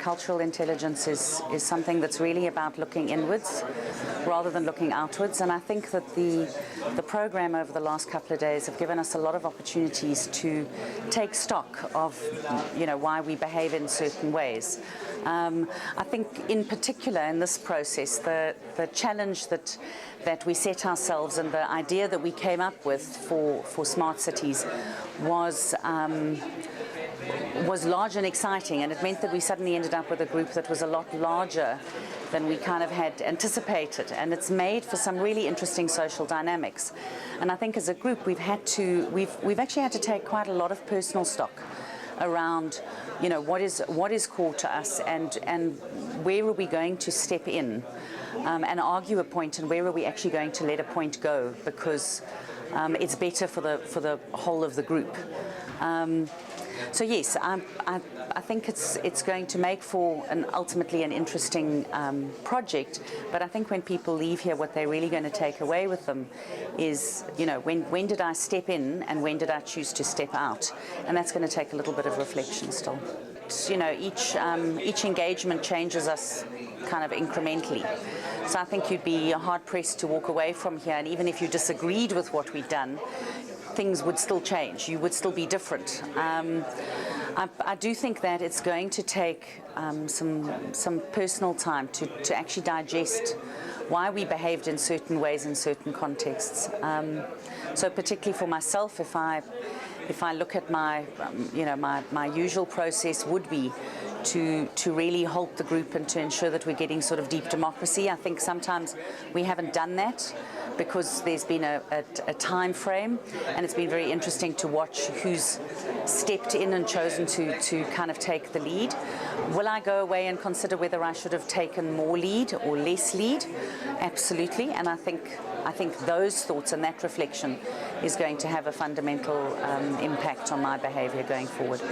cultural intelligence is something that's really about looking inwards rather than looking outwards. And I think that the program over the last couple of days have given us a lot of opportunities to take stock of, why we behave in certain ways. I think in particular in this process, the challenge that we set ourselves and the idea that we came up with for smart cities was large and exciting, and it meant that we suddenly ended up with a group that was a lot larger than we kind of had anticipated, and it's made for some really interesting social dynamics. And I think as a group we've actually had to take quite a lot of personal stock around what is core to us, and where are we going to step in and argue a point, and where are we actually going to let a point go because it's better for the whole of the group. So yes, I think it's going to make for ultimately an interesting project. But I think when people leave here, what they're really going to take away with them is, when did I step in and when did I choose to step out? And that's going to take a little bit of reflection still. Each engagement changes us kind of incrementally. So I think you'd be hard-pressed to walk away from here, and even if you disagreed with what we've done, things would still change. You would still be different. I do think that it's going to take some personal time to actually digest why we behaved in certain ways in certain contexts. So particularly for myself, if I look at my my usual process would be to really halt the group and to ensure that we're getting sort of deep democracy. I think sometimes we haven't done that because there's been a time frame, and it's been very interesting to watch who's stepped in and chosen to kind of take the lead. Will I go away and consider whether I should have taken more lead or less lead? Absolutely, and I think those thoughts and that reflection is going to have a fundamental impact on my behaviour going forward.